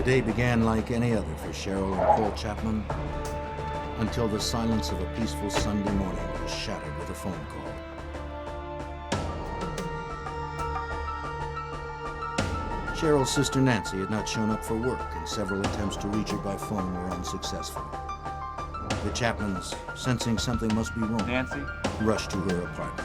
day began like any other for Cheryl and Paul Chapman until the silence of a peaceful Sunday morning was shattered with a phone call. Cheryl's sister Nancy had not shown up for work, and several attempts to reach her by phone were unsuccessful. The Chapmans, sensing something must be wrong, Nancy? rushed to her apartment.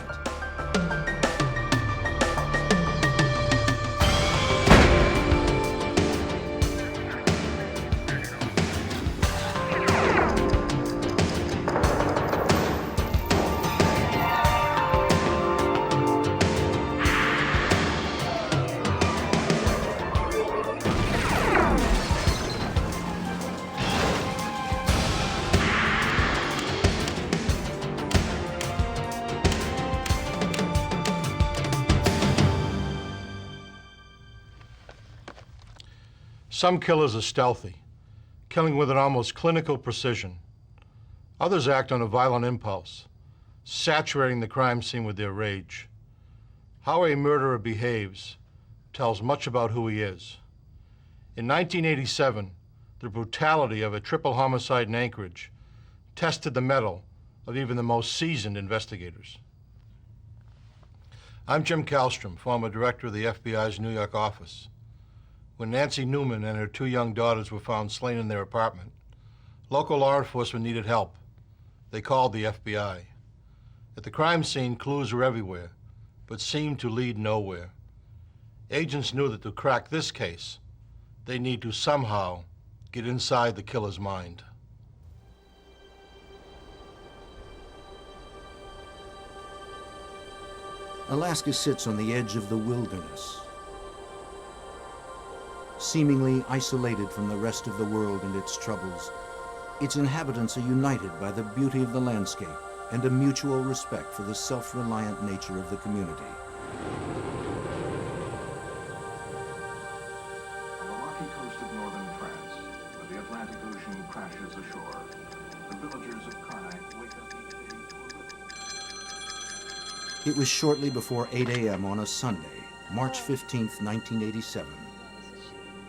Some killers are stealthy, killing with an almost clinical precision. Others act on a violent impulse, saturating the crime scene with their rage. How a murderer behaves tells much about who he is. In 1987, the brutality of a triple homicide in Anchorage tested the mettle of even the most seasoned investigators. I'm Jim Kallstrom, former director of the FBI's New York office. When Nancy Newman and her two young daughters were found slain in their apartment, local law enforcement needed help. They called the FBI. At the crime scene, clues were everywhere, but seemed to lead nowhere. Agents knew that to crack this case, they need to somehow get inside the killer's mind. Alaska sits on the edge of the wilderness, seemingly isolated from the rest of the world and its troubles. Its inhabitants are united by the beauty of the landscape and a mutual respect for the self-reliant nature of the community. On the rocky coast of northern France, where the Atlantic Ocean crashes ashore, the villagers of Karnak wake up each day to a little. It was shortly before 8 a.m. on a Sunday, March 15th, 1987.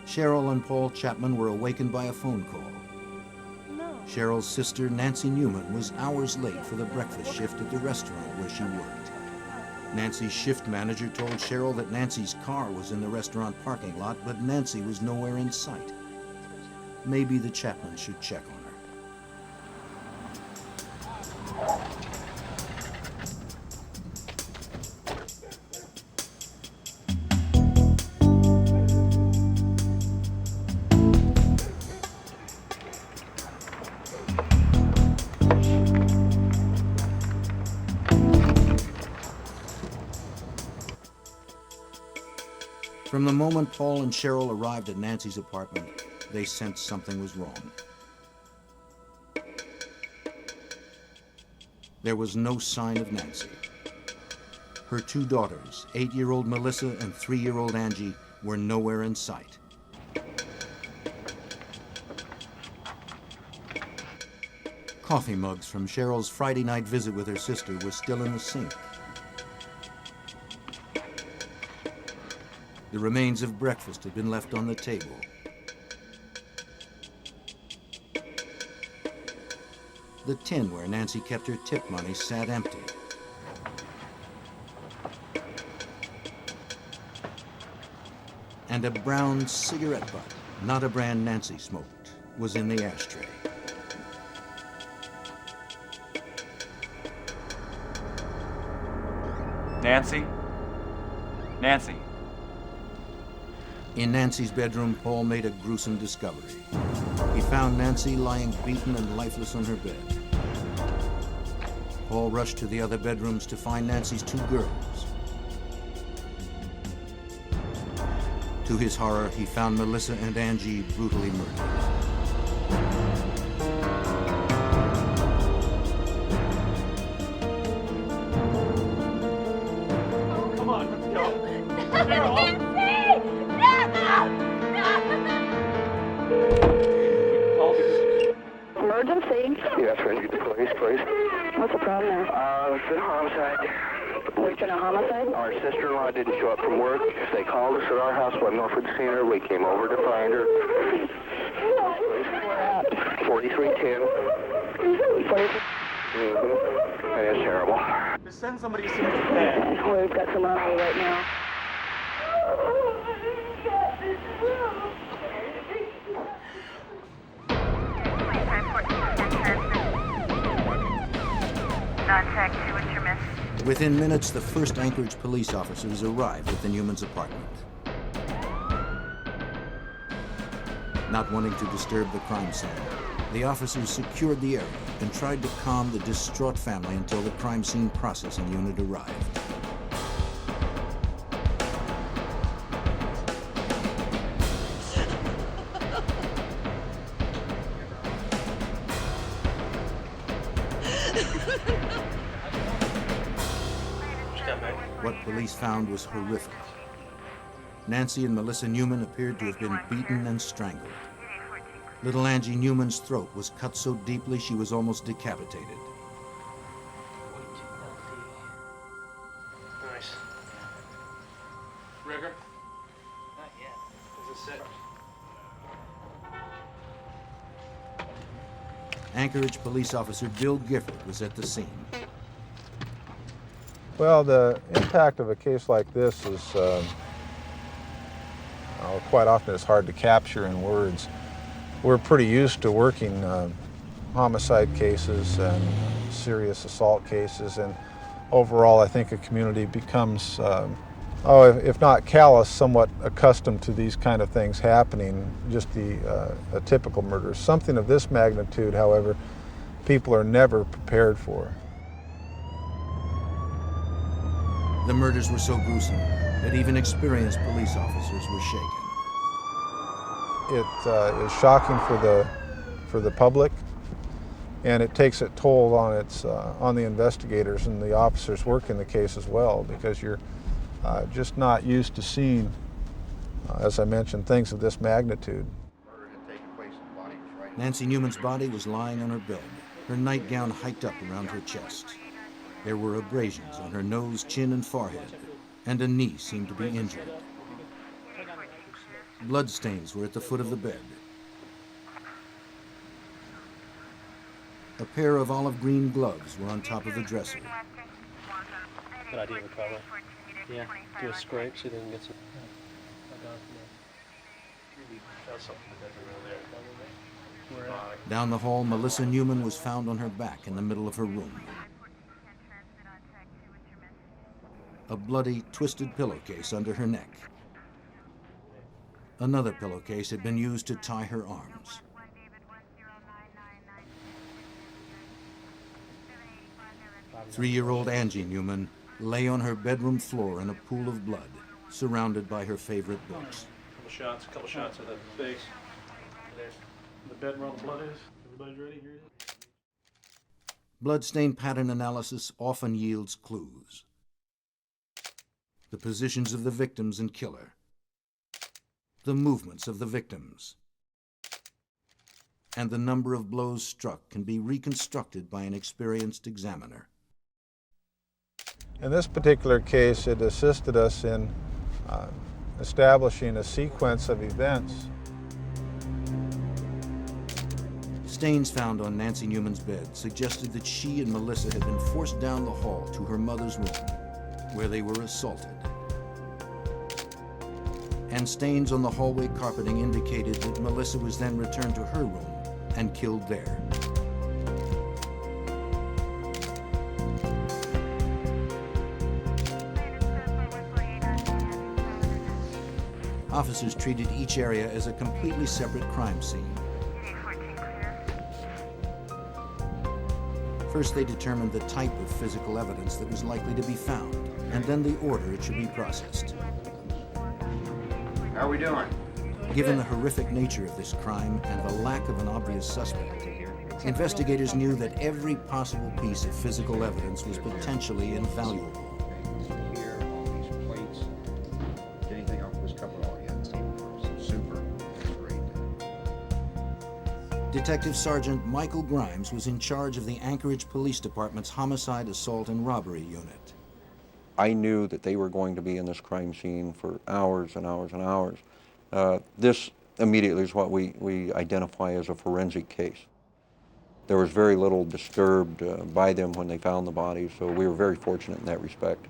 Cheryl and Paul Chapman were awakened by a phone call. Cheryl's sister, Nancy Newman, was hours late for the breakfast shift at the restaurant where she worked. Nancy's shift manager told Cheryl that Nancy's car was in the restaurant parking lot, but Nancy was nowhere in sight. Maybe the Chapmans should check on her. From the moment Paul and Cheryl arrived at Nancy's apartment, they sensed something was wrong. There was no sign of Nancy. Her two daughters, 8-year-old Melissa and 3-year-old Angie, were nowhere in sight. Coffee mugs from Cheryl's Friday night visit with her sister were still in the sink. The remains of breakfast had been left on the table. The tin where Nancy kept her tip money sat empty. And a brown cigarette butt, not a brand Nancy smoked, was in the ashtray. Nancy? Nancy? In Nancy's bedroom, Paul made a gruesome discovery. He found Nancy lying beaten and lifeless on her bed. Paul rushed to the other bedrooms to find Nancy's two girls. To his horror, he found Melissa and Angie brutally murdered. Come on, let's go. Emergency? Yes, rescue the police, please. What's the problem there? It's been a homicide. Return a homicide? Our sister-in-law didn't show up from work. They called us at our house, let know if we'd seen her. We came over to find her. We're at 4310. 40. That is terrible. Just send somebody as soon as you can. We've got some on hold right now. Contact 2 at your miss. Within minutes, the first Anchorage police officers arrived at the Newman's apartment. Not wanting to disturb the crime scene, the officers secured the area and tried to calm the distraught family until the crime scene processing unit arrived. What police found was horrific. Nancy and Melissa Newman appeared to have been beaten and strangled. Little Angie Newman's throat was cut so deeply she was almost decapitated. Nice. Rigger? Not yet. Is it set? Anchorage police officer Bill Gifford was at the scene. Well, the impact of a case like this is quite often it's hard to capture in words. We're pretty used to working homicide cases and serious assault cases, and overall I think a community becomes, if not callous, somewhat accustomed to these kind of things happening, just a typical murder. Something of this magnitude, however, people are never prepared for. The murders were so gruesome that even experienced police officers were shaken. It is shocking for the public, and it takes a toll on the investigators and the officers working the case as well, because you're just not used to seeing, as I mentioned, things of this magnitude. Nancy Newman's body was lying on her bed, her nightgown hiked up around her chest. There were abrasions on her nose, chin, and forehead, and a knee seemed to be injured. Bloodstains were at the foot of the bed. A pair of olive green gloves were on top of the dresser. Good idea, recover. Yeah, do a scrape so they can get some. Down the hall, Melissa Newman was found on her back in the middle of her room. A bloody, twisted pillowcase under her neck. Another pillowcase had been used to tie her arms. Three-year-old Angie Newman lay on her bedroom floor in a pool of blood, surrounded by her favorite books. A couple shots of the face. There's the bed where all the blood is. Everybody's ready? Here it is. Bloodstain pattern analysis often yields clues. The positions of the victims and killer, the movements of the victims, and the number of blows struck can be reconstructed by an experienced examiner. In this particular case, it assisted us in establishing a sequence of events. Stains found on Nancy Newman's bed suggested that she and Melissa had been forced down the hall to her mother's room, where they were assaulted. And stains on the hallway carpeting indicated that Melissa was then returned to her room and killed there. Officers treated each area as a completely separate crime scene. First, they determined the type of physical evidence that was likely to be found, and then the order it should be processed. How are we doing? Given the horrific nature of this crime and the lack of an obvious suspect, investigators knew that every possible piece of physical evidence was potentially invaluable. Here on these plates, anything else was covered all yet. Super great. Detective Sergeant Michael Grimes was in charge of the Anchorage Police Department's Homicide, Assault, and Robbery Unit. I knew that they were going to be in this crime scene for hours and hours and hours. This immediately is what we identify as a forensic case. There was very little disturbed by them when they found the bodies, so we were very fortunate in that respect.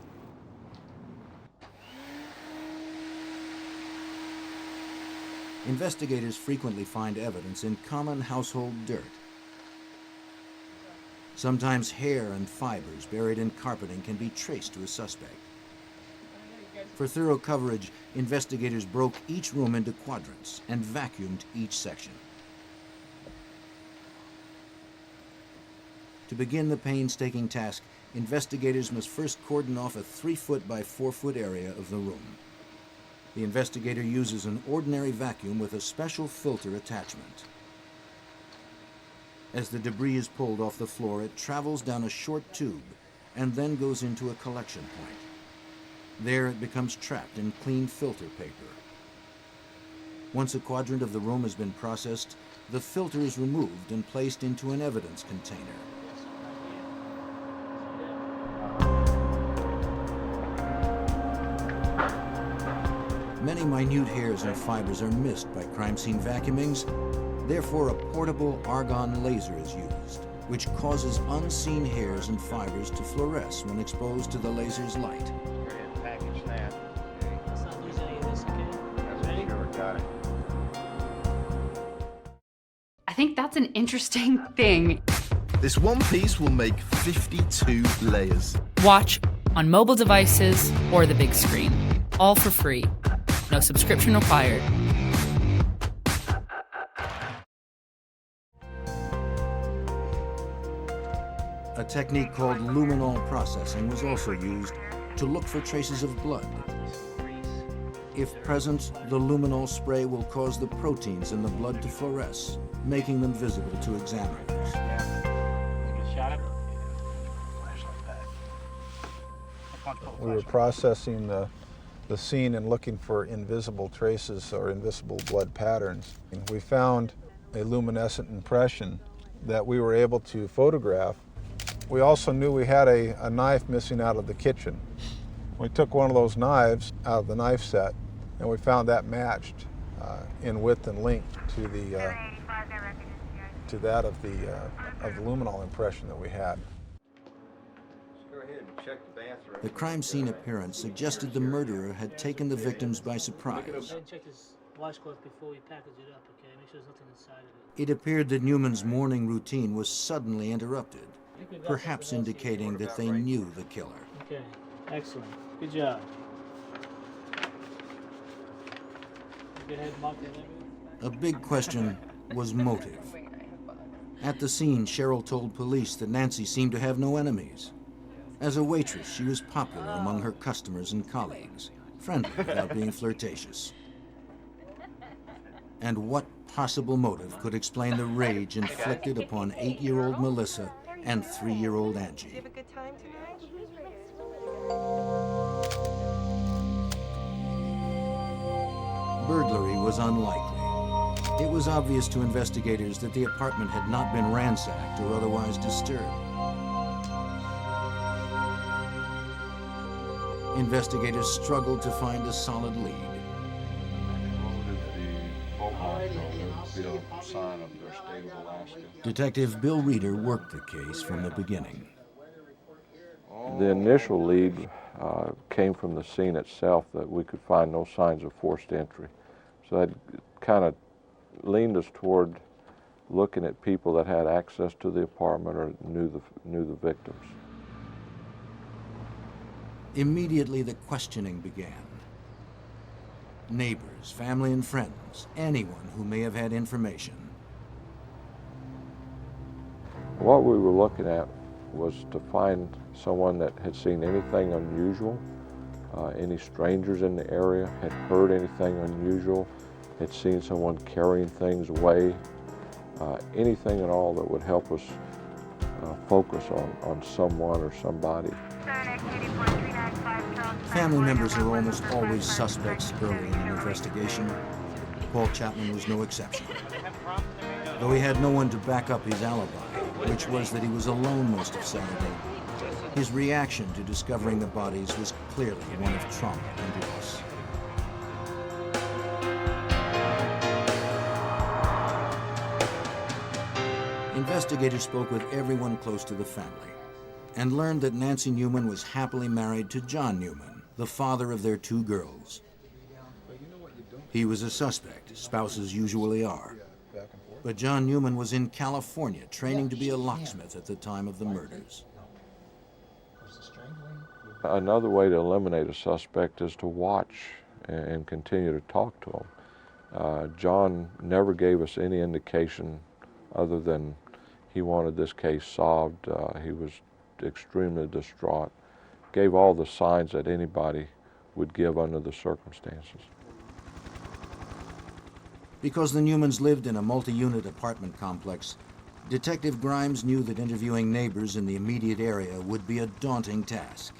Investigators frequently find evidence in common household dirt. Sometimes hair and fibers buried in carpeting can be traced to a suspect. For thorough coverage, investigators broke each room into quadrants and vacuumed each section. To begin the painstaking task, investigators must first cordon off a 3-foot by 4-foot area of the room. The investigator uses an ordinary vacuum with a special filter attachment. As the debris is pulled off the floor, it travels down a short tube and then goes into a collection point. There it becomes trapped in clean filter paper. Once a quadrant of the room has been processed, the filter is removed and placed into an evidence container. Many minute hairs and fibers are missed by crime scene vacuumings. Therefore, a portable argon laser is used, which causes unseen hairs and fibers to fluoresce when exposed to the laser's light. Package that. Let's not lose any of this, okay? Ready? Sure, got it. I think that's an interesting thing. This one piece will make 52 layers. Watch on mobile devices or the big screen, all for free. No subscription required. A technique called luminol processing was also used to look for traces of blood. If present, the luminol spray will cause the proteins in the blood to fluoresce, making them visible to examiners. We were processing the scene and looking for invisible traces or invisible blood patterns. And we found a luminescent impression that we were able to photograph. We also knew we had a knife missing out of the kitchen. We took one of those knives out of the knife set, and we found that matched in width and length to that of the luminol impression that we had. Go ahead and check the bathroom. The crime scene appearance suggested the murderer had taken the victims by surprise. Check this washcloth before we package it up, okay? Make sure there's nothing inside of it. It appeared that Newman's morning routine was suddenly interrupted, perhaps indicating that they knew the killer. Okay, excellent. Good job. Go ahead and mark that everything. A big question was motive. At the scene, Cheryl told police that Nancy seemed to have no enemies. As a waitress, she was popular among her customers and colleagues, friendly without being flirtatious. And what possible motive could explain the rage inflicted upon 8-year-old Melissa and 3-year-old Angie? Did you have a good time tonight? Burglary was unlikely. It was obvious to investigators that the apartment had not been ransacked or otherwise disturbed. Investigators struggled to find a solid lead. Detective Bill Reeder worked the case from the beginning. The initial lead came from the scene itself, that we could find no signs of forced entry. So that kind of leaned us toward looking at people that had access to the apartment or knew the victims. Immediately the questioning began. Neighbors, family and friends, anyone who may have had information. What we were looking at was to find someone that had seen anything unusual, any strangers in the area, had heard anything unusual, had seen someone carrying things away, anything at all that would help us focus on someone or somebody. Family members are almost always suspects early in an investigation. Paul Chapman was no exception. Though he had no one to back up his alibi, which was that he was alone most of Saturday, His reaction to discovering the bodies was clearly one of trauma and loss. Investigators spoke with everyone close to the family and learned that Nancy Newman was happily married to John Newman, the father of their 2 girls. He was a suspect, spouses usually are. But John Newman was in California training to be a locksmith at the time of the murders. Another way to eliminate a suspect is to watch and continue to talk to him. John never gave us any indication other than he wanted this case solved. He was extremely distraught, gave all the signs that anybody would give under the circumstances. Because the Newmans lived in a multi-unit apartment complex, Detective Grimes knew that interviewing neighbors in the immediate area would be a daunting task.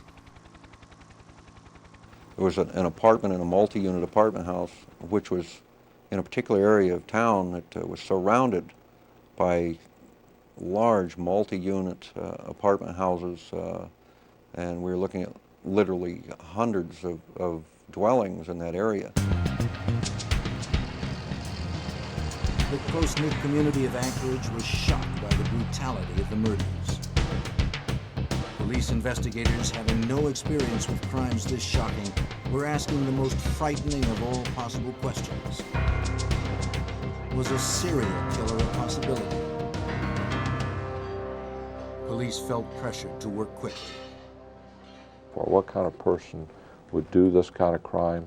There was an apartment in a multi-unit apartment house, which was in a particular area of town that was surrounded by large multi-unit apartment houses, and we were looking at literally hundreds of dwellings in that area. The close-knit community of Anchorage was shocked by the brutality of the murders. Police investigators, having no experience with crimes this shocking, were asking the most frightening of all possible questions. Was a serial killer a possibility? Police felt pressured to work quickly. What kind of person would do this kind of crime?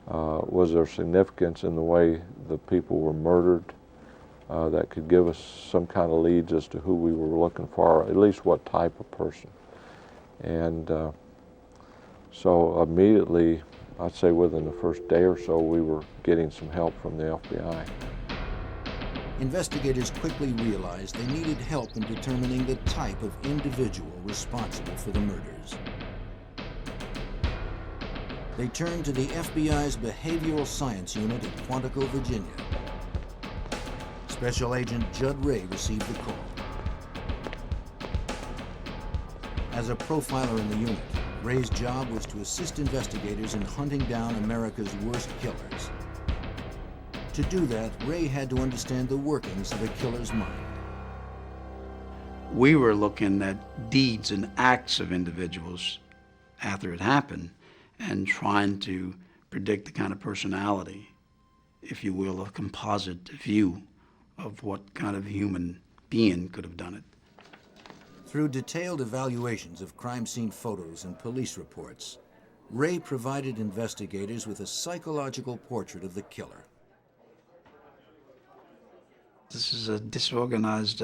Was there significance in the way the people were murdered that could give us some kind of leads as to who we were looking for, or at least what type of person? And so immediately, I'd say within the first day or so, we were getting some help from the FBI. Investigators quickly realized they needed help in determining the type of individual responsible for the murders. They turned to the FBI's Behavioral Science Unit in Quantico, Virginia. Special Agent Judd Ray received the call. As a profiler in the unit, Ray's job was to assist investigators in hunting down America's worst killers. To do that, Ray had to understand the workings of a killer's mind. We were looking at deeds and acts of individuals after it happened and trying to predict the kind of personality, if you will, a composite view of what kind of human being could have done it. Through detailed evaluations of crime scene photos and police reports, Ray provided investigators with a psychological portrait of the killer. This is a disorganized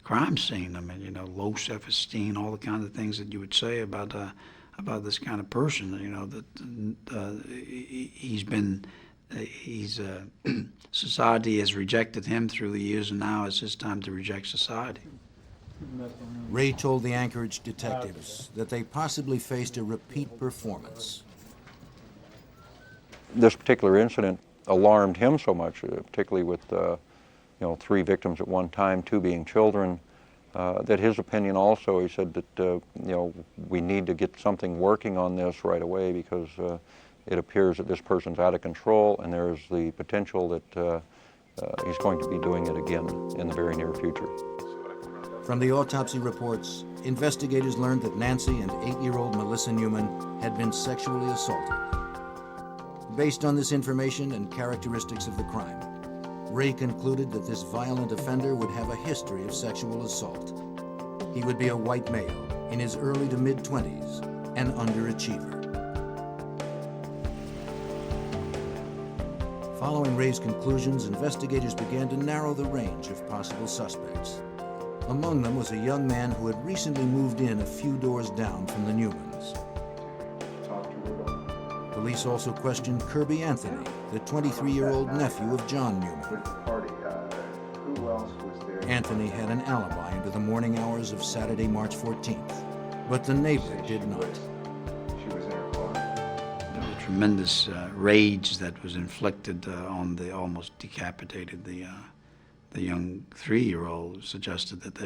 crime scene. I mean, you know, low self-esteem, all the kinds of things that you would say about this kind of person. You know, that society has rejected him through the years, and now it's his time to reject society. Ray told the Anchorage detectives that they possibly faced a repeat performance. This particular incident alarmed him so much, particularly with 3 victims at one time, 2 being children, that his opinion also, he said that we need to get something working on this right away, because it appears that this person's out of control, and there's the potential that he's going to be doing it again in the very near future. From the autopsy reports, investigators learned that Nancy and 8-year-old Melissa Newman had been sexually assaulted. Based on this information and characteristics of the crime, Ray concluded that this violent offender would have a history of sexual assault. He would be a white male in his early to mid-20s, an underachiever. Following Ray's conclusions, investigators began to narrow the range of possible suspects. Among them was a young man who had recently moved in a few doors down from the Newmans. Police also questioned Kirby Anthony, the 23-year-old nephew of John Newman. Anthony had an alibi into the morning hours of Saturday, March 14th, but the neighbor did not. The tremendous rage that was inflicted on the almost decapitated the young 3-year-old suggested that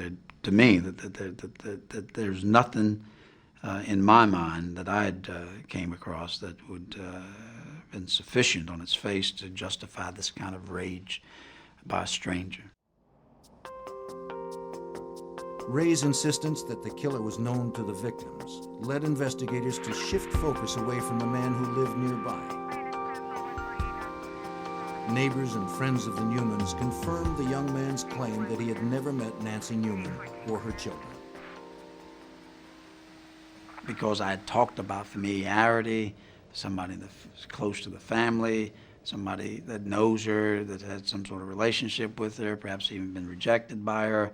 to me that there's nothing in my mind, that I had came across that would have been sufficient on its face to justify this kind of rage by a stranger. Ray's insistence that the killer was known to the victims led investigators to shift focus away from the man who lived nearby. Neighbors and friends of the Newmans confirmed the young man's claim that he had never met Nancy Newman or her children. Because I had talked about familiarity, somebody that's close to the family, somebody that knows her, that had some sort of relationship with her, perhaps even been rejected by her.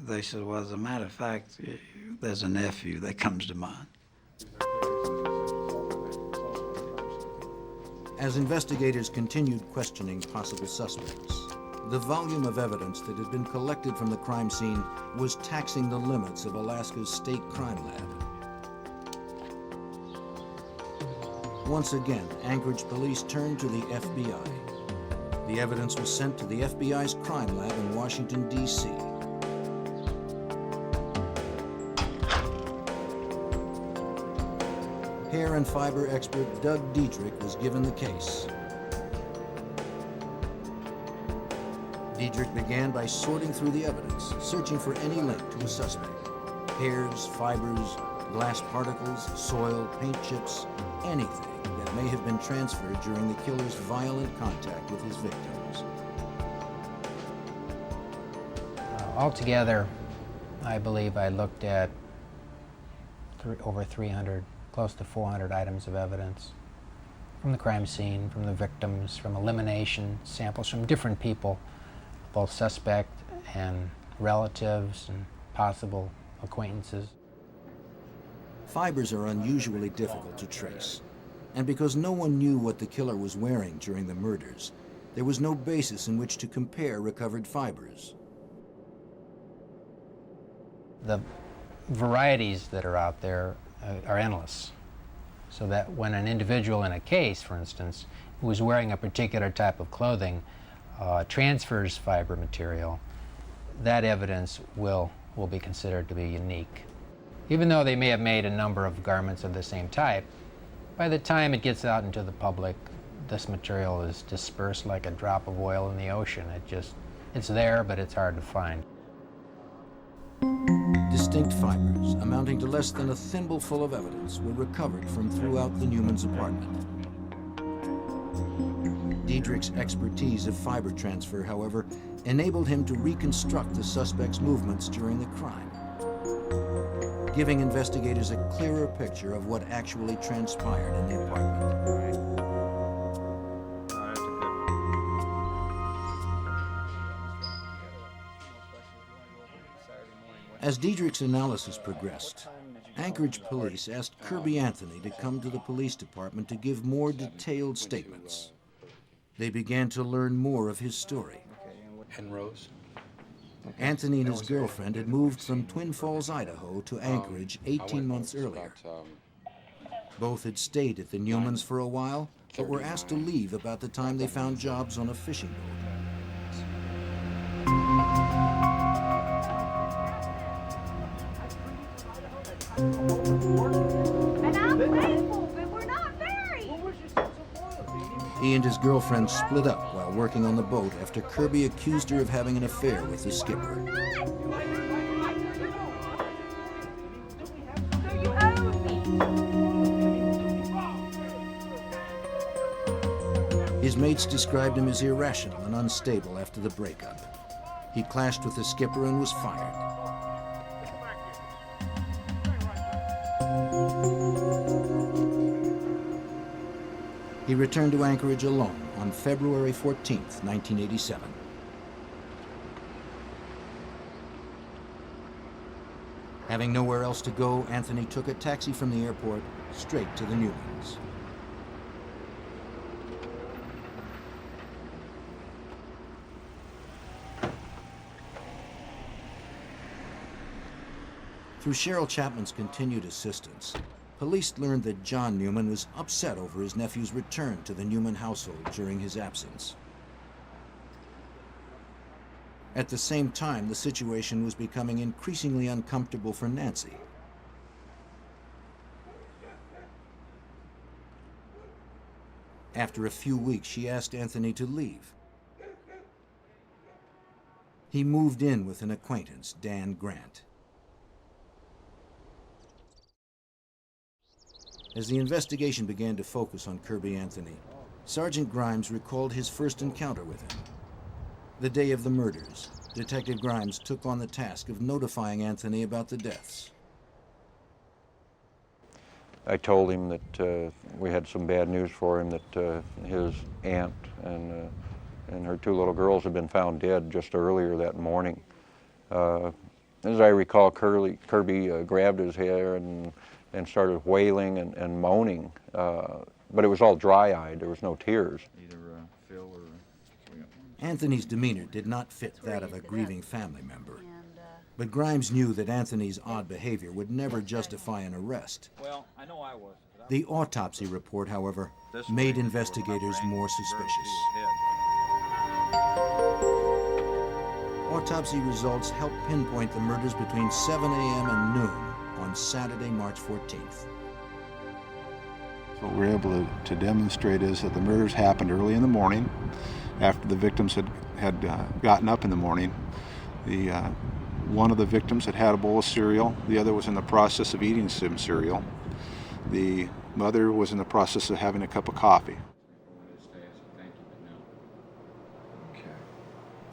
They said, well, as a matter of fact, there's a nephew that comes to mind. As investigators continued questioning possible suspects, the volume of evidence that had been collected from the crime scene was taxing the limits of Alaska's state crime lab. Once again, Anchorage police turned to the FBI. The evidence was sent to the FBI's crime lab in Washington, D.C. Hair and fiber expert Doug Diedrich was given the case. Diedrich began by sorting through the evidence, searching for any link to a suspect. Hairs, fibers, glass particles, soil, paint chips, anything that may have been transferred during the killer's violent contact with his victims. Altogether, I believe I looked at over 300, close to 400 items of evidence from the crime scene, from the victims, from elimination samples from different people, both suspect and relatives and possible acquaintances. Fibers are unusually difficult to trace, and because no one knew what the killer was wearing during the murders, there was no basis in which to compare recovered fibers. The varieties that are out there are endless, so that when an individual in a case, for instance, who is wearing a particular type of clothing transfers fiber material, that evidence will be considered to be unique. Even though they may have made a number of garments of the same type, by the time it gets out into the public, this material is dispersed like a drop of oil in the ocean. It's there, but it's hard to find. Distinct fibers, amounting to less than a thimbleful of evidence, were recovered from throughout the Newman's apartment. Diedrich's expertise of fiber transfer, however, enabled him to reconstruct the suspect's movements during the crime, giving investigators a clearer picture of what actually transpired in the apartment. As Diedrich's analysis progressed, Anchorage police asked Kirby Anthony to come to the police department to give more detailed statements. They began to learn more of his story. And Rose? Anthony and his girlfriend had moved from Twin Falls, Idaho to Anchorage 18 months earlier. Both had stayed at the Newmans for a while, but were asked to leave about the time they found jobs on a fishing boat. And I'm grateful, but we're not married. He and his girlfriend split up while working on the boat after Kirby accused her of having an affair with the skipper. His mates described him as irrational and unstable after the breakup. He clashed with the skipper and was fired. He returned to Anchorage alone on February 14th, 1987. Having nowhere else to go, Anthony took a taxi from the airport straight to the Newmans. Through Cheryl Chapman's continued assistance, police learned that John Newman was upset over his nephew's return to the Newman household during his absence. At the same time, the situation was becoming increasingly uncomfortable for Nancy, After a few weeks, she asked Anthony to leave. He moved in with an acquaintance, Dan Grant. As the investigation began to focus on Kirby Anthony, Sergeant Grimes recalled his first encounter with him. The day of the murders, Detective Grimes took on the task of notifying Anthony about the deaths. I told him that we had some bad news for him, that his aunt and her two little girls had been found dead just earlier that morning. As I recall, Kirby grabbed his hair and started wailing and moaning, but it was all dry-eyed. There was no tears. Anthony's demeanor did not fit that of a grieving family member. But Grimes knew that Anthony's odd behavior would never justify an arrest. Well, I know I was. The autopsy report, however, made investigators more suspicious. Autopsy results helped pinpoint the murders between 7 a.m. and noon on Saturday, March 14th. What we're able to demonstrate is that the murders happened early in the morning, after the victims had gotten up in the morning. One of the victims had had a bowl of cereal. The other was in the process of eating some cereal. The mother was in the process of having a cup of coffee.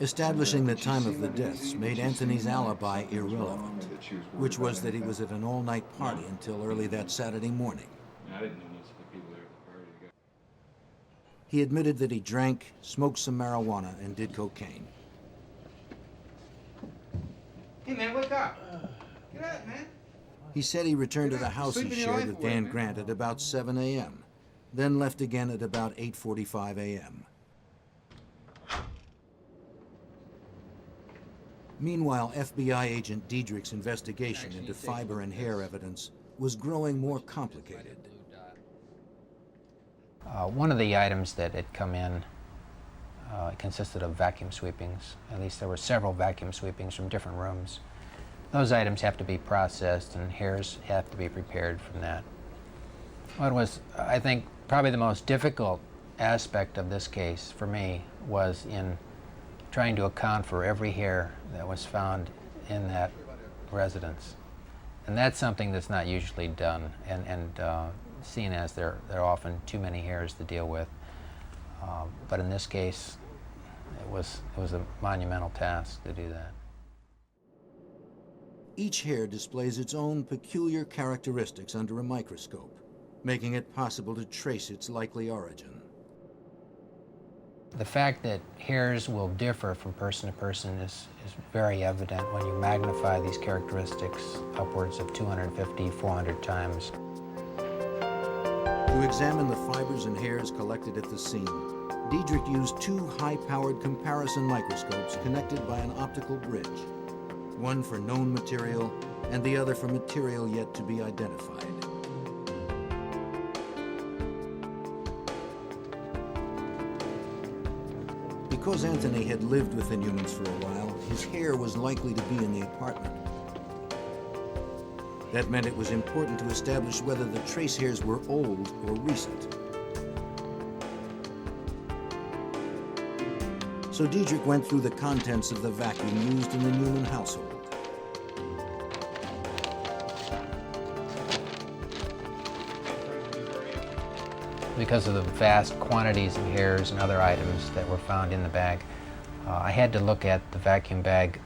Establishing the time of the deaths made Anthony's alibi irrelevant, which was that he was at an all-night party until early that Saturday morning. He admitted that he drank, smoked some marijuana, and did cocaine. Hey man, wake up. Get up, man. He said he returned to the house he shared with Dan Grant at about 7 a.m., then left again at about 8:45 a.m. Meanwhile, FBI agent Diedrich's investigation into fiber and hair evidence was growing more complicated. One of the items that had come in consisted of vacuum sweepings. At least there were several vacuum sweepings from different rooms. Those items have to be processed and hairs have to be prepared from that. What was, I think, probably the most difficult aspect of this case for me was in trying to account for every hair that was found in that residence. And that's something that's not usually done and seen as there are often too many hairs to deal with. But in this case, it was a monumental task to do that. Each hair displays its own peculiar characteristics under a microscope, making it possible to trace its likely origin. The fact that hairs will differ from person to person is very evident when you magnify these characteristics upwards of 250, 400 times. To examine the fibers and hairs collected at the scene, Diedrich used two high-powered comparison microscopes connected by an optical bridge, one for known material and the other for material yet to be identified. Because Anthony had lived with the Newmans for a while, his hair was likely to be in the apartment. That meant it was important to establish whether the trace hairs were old or recent. So Diedrich went through the contents of the vacuum used in the Newman household. Because of the vast quantities of hairs and other items that were found in the bag, I had to look at the vacuum bag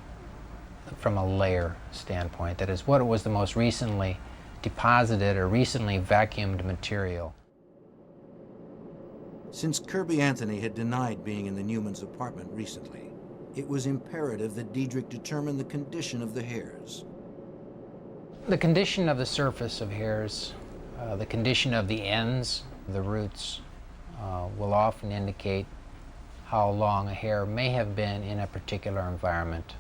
from a layer standpoint. That is, what was the most recently deposited or recently vacuumed material. Since Kirby Anthony had denied being in the Newmans' apartment recently, it was imperative that Diedrich determine the condition of the hairs. The condition of the surface of hairs, the condition of the ends, the roots, will often indicate how long a hair may have been in a particular environment.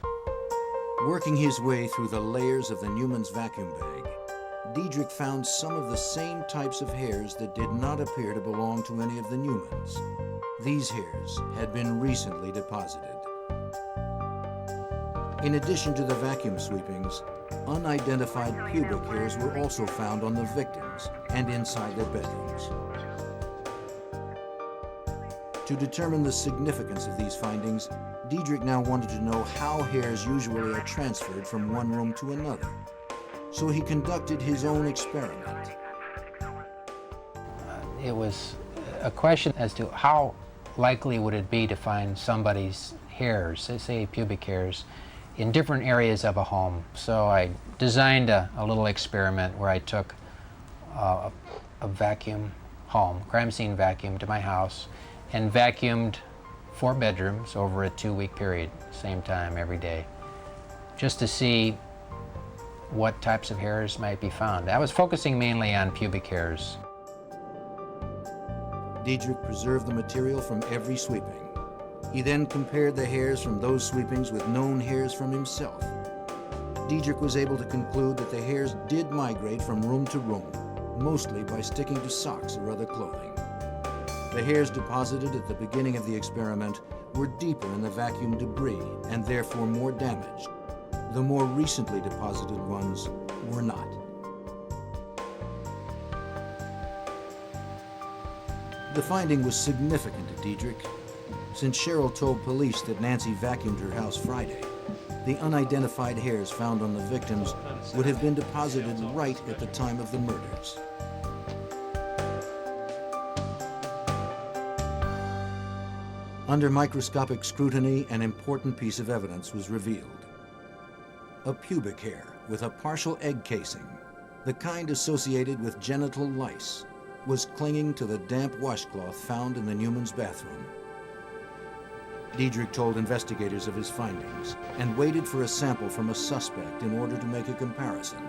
Working his way through the layers of the Newmans' vacuum bag, Diedrich found some of the same types of hairs that did not appear to belong to any of the Newmans. These hairs had been recently deposited. In addition to the vacuum sweepings, unidentified pubic hairs were also found on the victims and inside their bedrooms. To determine the significance of these findings, Diedrich now wanted to know how hairs usually are transferred from one room to another. So he conducted his own experiment. It was a question as to how likely would it be to find somebody's hairs, say pubic hairs, in different areas of a home. So I designed a little experiment where I took a vacuum home, crime scene vacuum, to my house and vacuumed 4 bedrooms over a 2-week period, same time every day, just to see what types of hairs might be found. I was focusing mainly on pubic hairs. Diedrich preserved the material from every sweeping. He then compared the hairs from those sweepings with known hairs from himself. Diedrich was able to conclude that the hairs did migrate from room to room, mostly by sticking to socks or other clothing. The hairs deposited at the beginning of the experiment were deeper in the vacuum debris and therefore more damaged. The more recently deposited ones were not. The finding was significant to Diedrich. Since Cheryl told police that Nancy vacuumed her house Friday, the unidentified hairs found on the victims would have been deposited right at the time of the murders. Under microscopic scrutiny, an important piece of evidence was revealed. A pubic hair with a partial egg casing, the kind associated with genital lice, was clinging to the damp washcloth found in the Newmans' bathroom. Diedrich told investigators of his findings and waited for a sample from a suspect in order to make a comparison.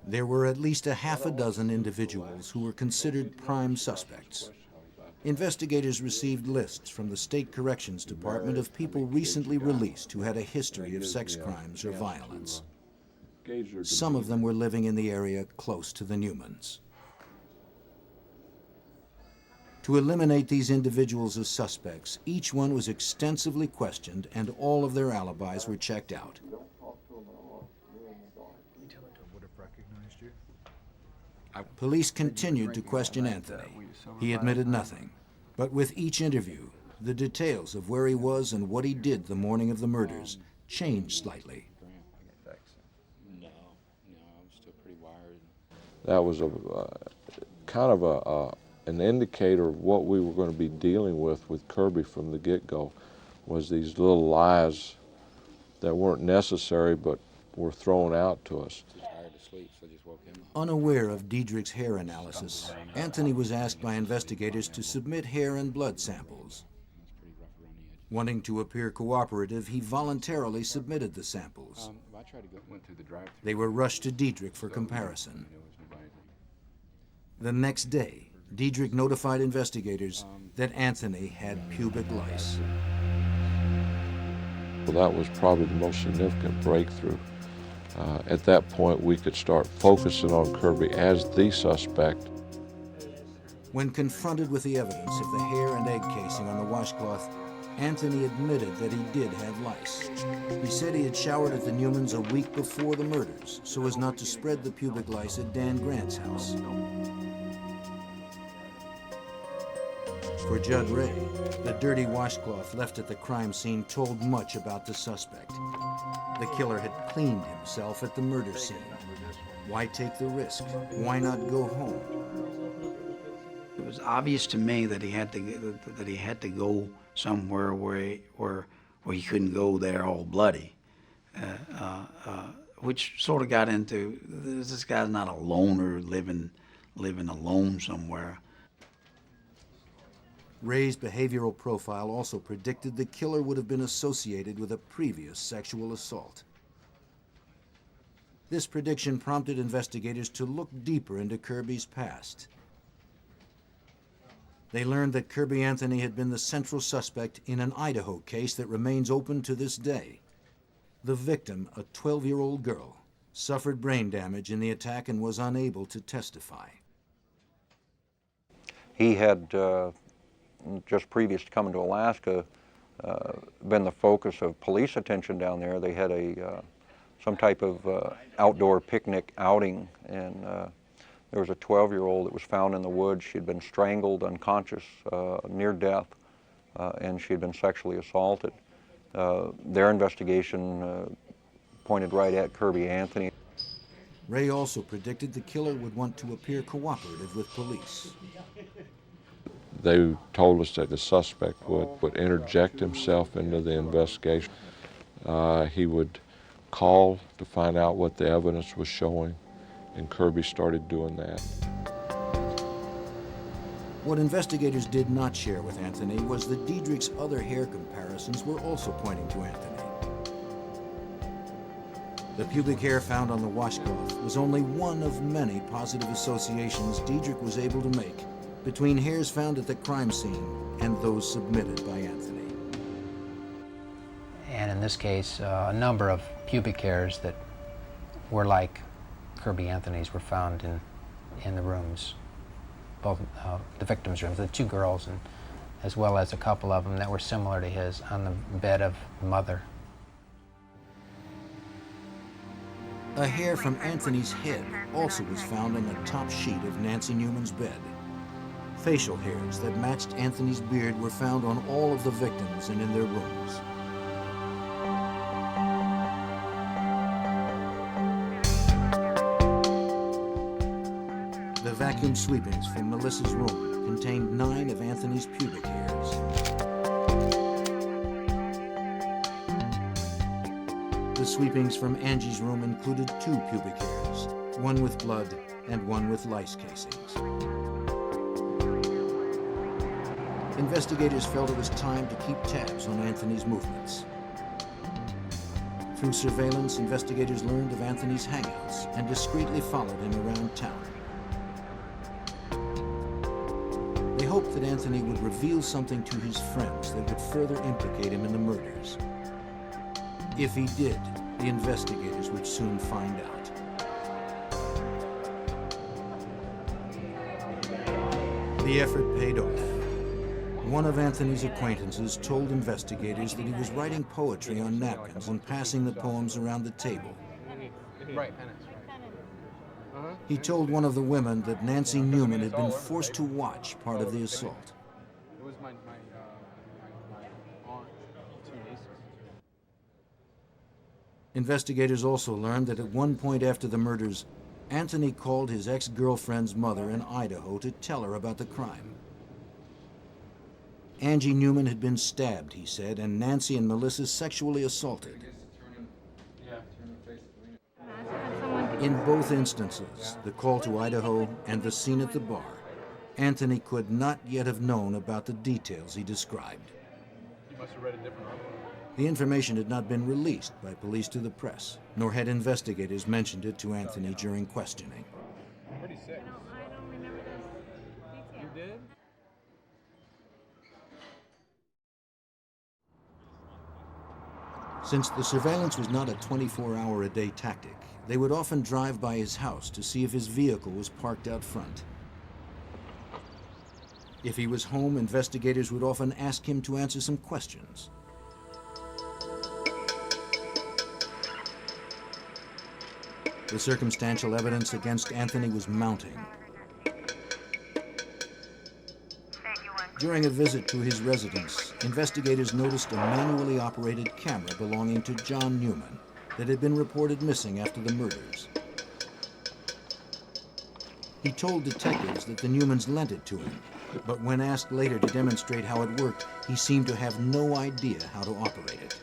There were at least a half a dozen individuals who were considered prime suspects. Investigators received lists from the State Corrections Department of people recently released who had a history of sex crimes or violence. Some of them were living in the area close to the Newmans. To eliminate these individuals as suspects, each one was extensively questioned and all of their alibis were checked out. Police continued to question Anthony. He admitted nothing. But with each interview, the details of where he was and what he did the morning of the murders changed slightly. That was kind of an indicator of what we were going to be dealing with Kirby from the get-go, was these little lies that weren't necessary but were thrown out to us. Unaware of Diedrich's hair analysis, Anthony was asked by investigators to submit hair and blood samples. Wanting to appear cooperative, he voluntarily submitted the samples. They were rushed to Diedrich for comparison. The next day, Diedrich notified investigators that Anthony had pubic lice. Well, that was probably the most significant breakthrough. At that point, we could start focusing on Kirby as the suspect. When confronted with the evidence of the hair and egg casing on the washcloth, Anthony admitted that he did have lice. He said he had showered at the Newmans a week before the murders so as not to spread the pubic lice at Dan Grant's house. For Judd Ray, the dirty washcloth left at the crime scene told much about the suspect. The killer had cleaned himself at the murder scene. Why take the risk? Why not go home? It was obvious to me that he had to go somewhere where he couldn't go there all bloody, which sort of got into this guy's not a loner living alone somewhere. Ray's behavioral profile also predicted the killer would have been associated with a previous sexual assault. This prediction prompted investigators to look deeper into Kirby's past. They learned that Kirby Anthony had been the central suspect in an Idaho case that remains open to this day. The victim, a 12-year-old girl, suffered brain damage in the attack and was unable to testify. He had just previous to coming to Alaska, been the focus of police attention down there. They had some type of outdoor picnic outing, and There was a 12-year-old that was found in the woods. She had been strangled, unconscious, near death, and she had been sexually assaulted. Their investigation pointed right at Kirby Anthony. Ray also predicted the killer would want to appear cooperative with police. They told us that the suspect would interject himself into the investigation. He would call to find out what the evidence was showing, and Kirby started doing that. What investigators did not share with Anthony was that Diedrich's other hair comparisons were also pointing to Anthony. The pubic hair found on the washcloth was only one of many positive associations Diedrich was able to make between hairs found at the crime scene and those submitted by Anthony. And in this case, a number of pubic hairs that were like Kirby Anthony's were found in the rooms, both the victims' rooms, the two girls, and as well as a couple of them that were similar to his on the bed of the mother. A hair from Anthony's head also was found on the top sheet of Nancy Newman's bed. Facial hairs that matched Anthony's beard were found on all of the victims and in their rooms. The vacuum sweepings from Melissa's room contained 9 of Anthony's pubic hairs. The sweepings from Angie's room included 2 pubic hairs, one with blood and one with lice casings. Investigators felt it was time to keep tabs on Anthony's movements. Through surveillance, investigators learned of Anthony's hangouts and discreetly followed him around town. They hoped that Anthony would reveal something to his friends that would further implicate him in the murders. If he did, the investigators would soon find out. The effort paid off. One of Anthony's acquaintances told investigators that he was writing poetry on napkins and passing the poems around the table. He told one of the women that Nancy Newman had been forced to watch part of the assault. It was my aunt, 2 nieces. Investigators also learned that at one point after the murders, Anthony called his ex-girlfriend's mother in Idaho to tell her about the crime. Angie Newman had been stabbed, he said, and Nancy and Melissa sexually assaulted. In both instances, the call to Idaho and the scene at the bar, Anthony could not yet have known about the details he described. You must have read a different article. The information had not been released by police to the press, nor had investigators mentioned it to Anthony during questioning. Pretty sick. I don't remember those details. You did? Since the surveillance was not a 24-hour-a-day tactic, they would often drive by his house to see if his vehicle was parked out front. If he was home, investigators would often ask him to answer some questions. The circumstantial evidence against Anthony was mounting. During a visit to his residence, investigators noticed a manually operated camera belonging to John Newman that had been reported missing after the murders. He told detectives that the Newmans lent it to him, but when asked later to demonstrate how it worked, he seemed to have no idea how to operate it.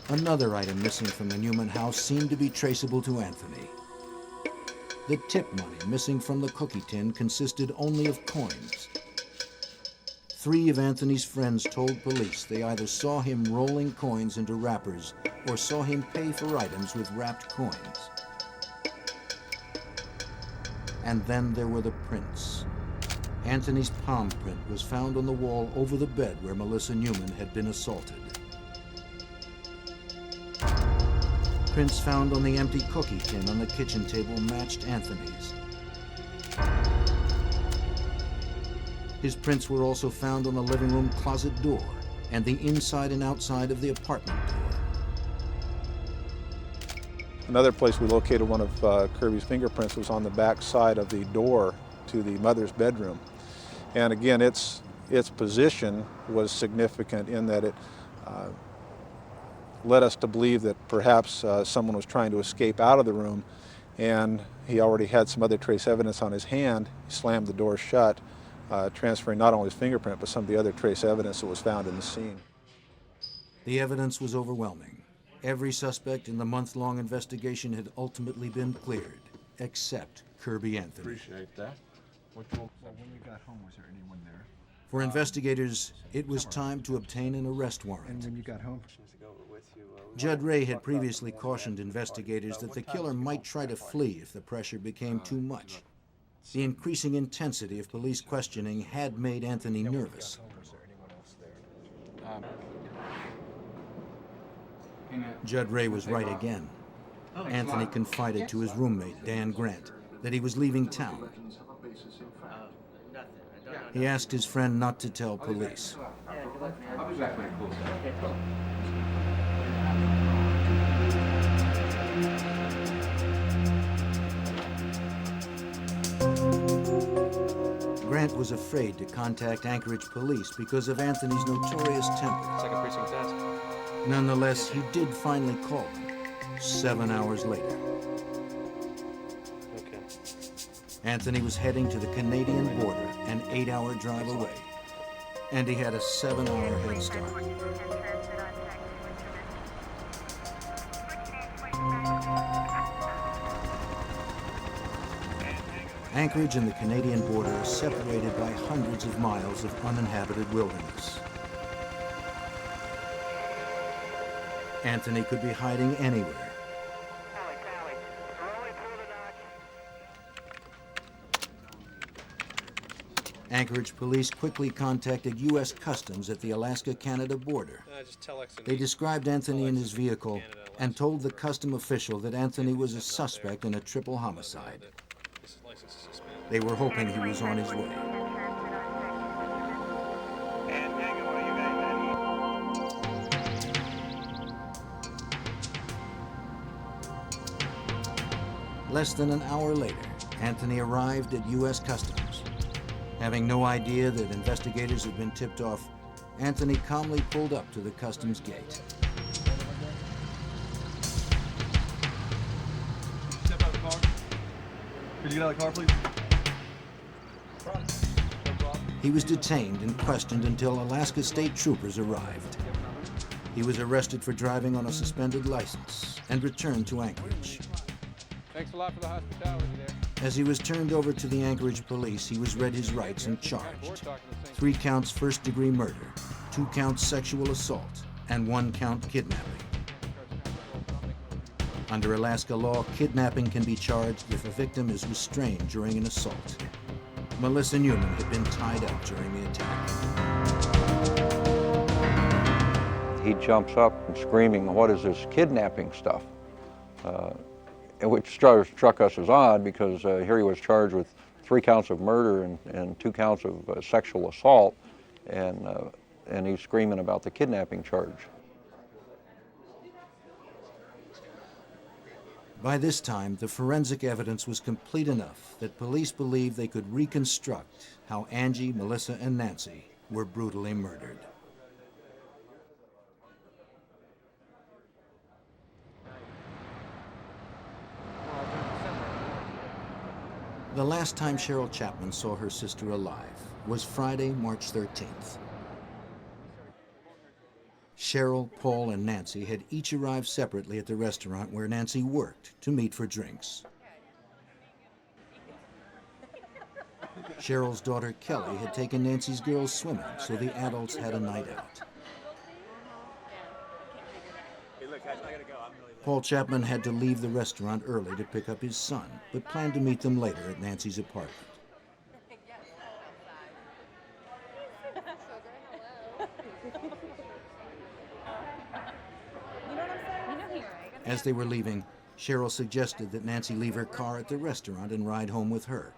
Another item missing from the Newman house seemed to be traceable to Anthony. The tip money missing from the cookie tin consisted only of coins. 3 of Anthony's friends told police they either saw him rolling coins into wrappers or saw him pay for items with wrapped coins. And then there were the prints. Anthony's palm print was found on the wall over the bed where Melissa Newman had been assaulted. Prints found on the empty cookie tin on the kitchen table matched Anthony's. His prints were also found on the living room closet door and the inside and outside of the apartment door. Another place we located one of Kirby's fingerprints was on the back side of the door to the mother's bedroom. And again, its position was significant in that it led us to believe that perhaps someone was trying to escape out of the room, and he already had some other trace evidence on his hand. He slammed the door shut, transferring not only his fingerprint, but some of the other trace evidence that was found in the scene. The evidence was overwhelming. Every suspect in the month-long investigation had ultimately been cleared, except Kirby Anthony. Appreciate that. When you got home, was there anyone there? For investigators, it was time to obtain an arrest warrant. And when you got home? Judd Ray had previously cautioned investigators that the killer might try to flee if the pressure became too much. The increasing intensity of police questioning had made Anthony nervous. Judd Ray was right again. Anthony confided to his roommate, Dan Grant, that he was leaving town. He asked his friend not to tell police. Grant was afraid to contact Anchorage police because of Anthony's notorious temper. Second precinct task. Nonetheless, he did finally call them 7 hours later. Okay. Anthony was heading to the Canadian border, an 8-hour drive away, and he had a 7-hour head start. Anchorage and the Canadian border are separated by hundreds of miles of uninhabited wilderness. Anthony could be hiding anywhere. Anchorage police quickly contacted U.S. Customs at the Alaska-Canada border. They described Anthony in his vehicle and told the custom official that Anthony was a suspect in a triple homicide. They were hoping he was on his way. Less than an hour later, Anthony arrived at U.S. Customs. Having no idea that investigators had been tipped off, Anthony calmly pulled up to the customs gate. Step out of the car. Could you get out of the car, please? He was detained and questioned until Alaska state troopers arrived. He was arrested for driving on a suspended license and returned to Anchorage. Thanks a lot for the hospitality there. As he was turned over to the Anchorage police, he was read his rights and charged. 3 counts first-degree murder, 2 counts sexual assault, and 1 count kidnapping. Under Alaska law, kidnapping can be charged if a victim is restrained during an assault. Melissa Newman had been tied up during the attack. He jumps up and screaming, "What is this kidnapping stuff?" Which struck us as odd because here he was charged with 3 counts of murder and 2 counts of sexual assault, and he's screaming about the kidnapping charge. By this time, the forensic evidence was complete enough that police believed they could reconstruct how Angie, Melissa, and Nancy were brutally murdered. The last time Cheryl Chapman saw her sister alive was Friday, March 13th. Cheryl, Paul, and Nancy had each arrived separately at the restaurant where Nancy worked to meet for drinks. Cheryl's daughter, Kelly, had taken Nancy's girls swimming, so the adults had a night out. Paul Chapman had to leave the restaurant early to pick up his son, but planned to meet them later at Nancy's apartment. As they were leaving, Cheryl suggested that Nancy leave her car at the restaurant and ride home with her.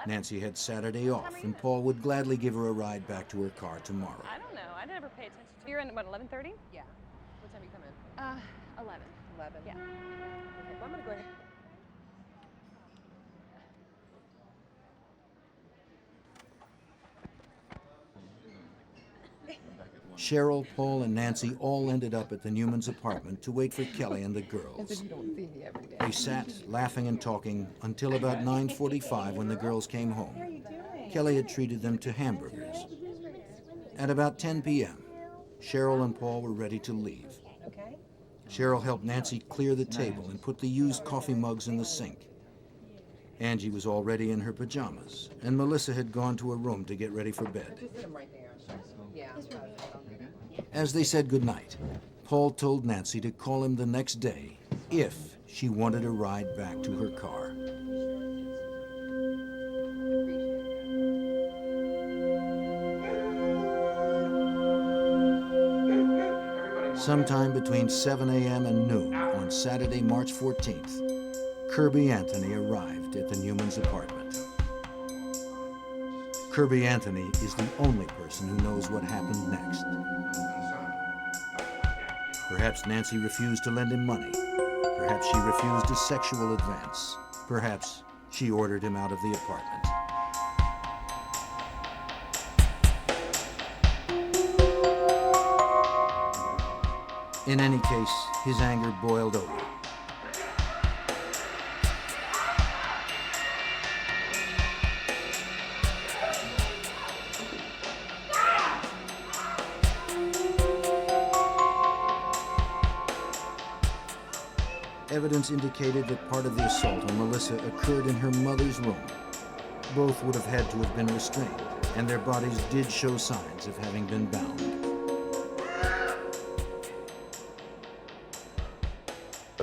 Nancy had Saturday off, and Paul would gladly give her a ride back to her car tomorrow. I don't know. I never pay attention to. You're in, what, 11:30? Yeah. What time you come in? 11. 11. Yeah. Okay, well, I'm going to go ahead. Cheryl, Paul, and Nancy all ended up at the Newmans' apartment to wait for Kelly and the girls. You don't see me every day. They sat, laughing and talking, until about 9:45 when the girls came home. Kelly had treated them to hamburgers. At about 10 p.m., Cheryl and Paul were ready to leave. Cheryl helped Nancy clear the table and put the used coffee mugs in the sink. Angie was already in her pajamas, and Melissa had gone to her room to get ready for bed. As they said goodnight, Paul told Nancy to call him the next day if she wanted a ride back to her car. Sometime between 7 a.m. and noon on Saturday, March 14th, Kirby Anthony arrived at the Newmans' apartment. Kirby Anthony is the only person who knows what happened next. Perhaps Nancy refused to lend him money. Perhaps she refused a sexual advance. Perhaps she ordered him out of the apartment. In any case, his anger boiled over. Evidence indicated that part of the assault on Melissa occurred in her mother's room. Both would have had to have been restrained, and their bodies did show signs of having been bound.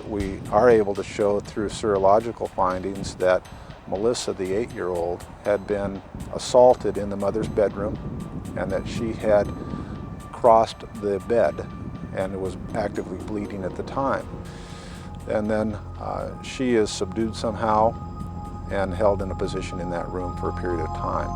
We are able to show through serological findings that Melissa, the 8-year-old, had been assaulted in the mother's bedroom and that she had crossed the bed and was actively bleeding at the time. And then she is subdued somehow and held in a position in that room for a period of time.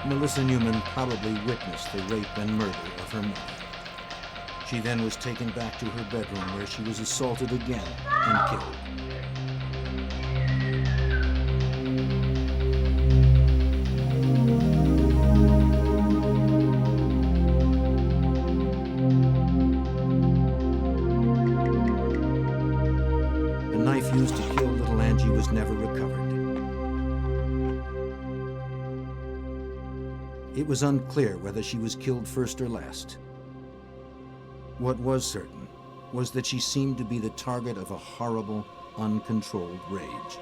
Melissa Newman probably witnessed the rape and murder of her mother. She then was taken back to her bedroom where she was assaulted again and killed. The knife used to kill little Angie was never recovered. It was unclear whether she was killed first or last. What was certain was that she seemed to be the target of a horrible, uncontrolled rage.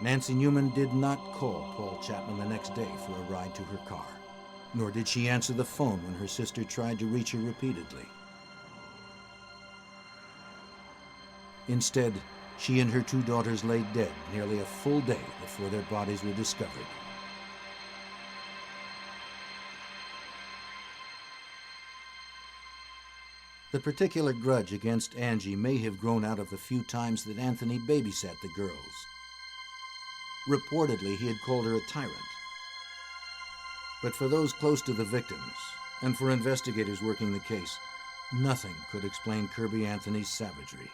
Nancy Newman did not call Paul Chapman the next day for a ride to her car, nor did she answer the phone when her sister tried to reach her repeatedly. Instead, she and her 2 daughters lay dead nearly a full day before their bodies were discovered. The particular grudge against Angie may have grown out of the few times that Anthony babysat the girls. Reportedly, he had called her a tyrant. But for those close to the victims, and for investigators working the case, nothing could explain Kirby Anthony's savagery.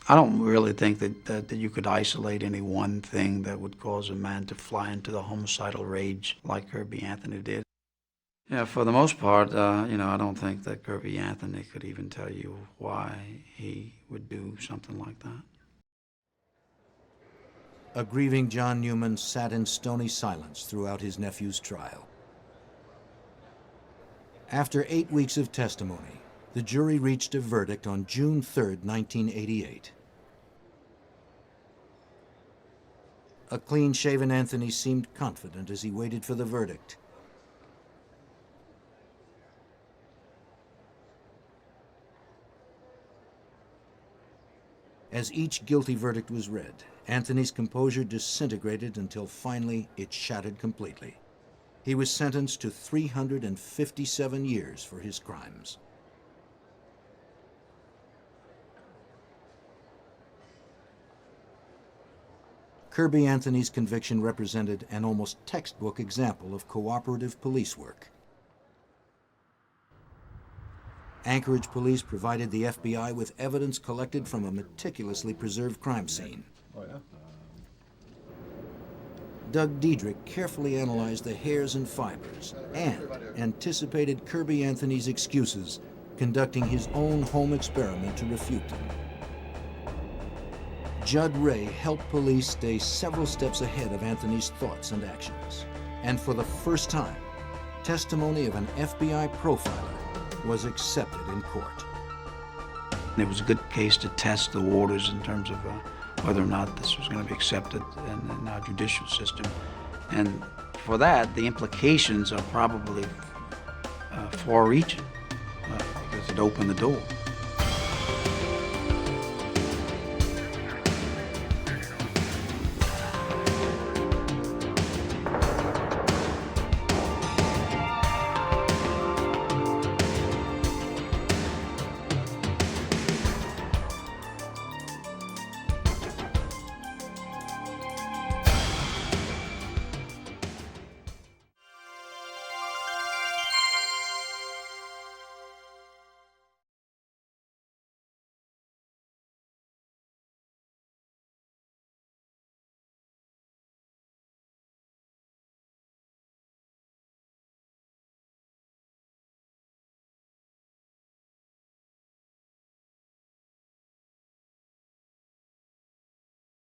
I don't really think that you could isolate any one thing that would cause a man to fly into the homicidal rage like Kirby Anthony did. Yeah, for the most part, you know, I don't think that Kirby Anthony could even tell you why he would do something like that. A grieving John Newman sat in stony silence throughout his nephew's trial. After 8 weeks of testimony, the jury reached a verdict on June 3, 1988. A clean-shaven Anthony seemed confident as he waited for the verdict. As each guilty verdict was read, Anthony's composure disintegrated until finally it shattered completely. He was sentenced to 357 years for his crimes. Kirby Anthony's conviction represented an almost textbook example of cooperative police work. Anchorage police provided the FBI with evidence collected from a meticulously preserved crime scene. Doug Diedrich carefully analyzed the hairs and fibers and anticipated Kirby Anthony's excuses, conducting his own home experiment to refute them. Judd Ray helped police stay several steps ahead of Anthony's thoughts and actions. And for the first time, testimony of an FBI profiler was accepted in court. It was a good case to test the waters in terms of whether or not this was going to be accepted in our judicial system. And for that, the implications are probably far-reaching because it opened the door.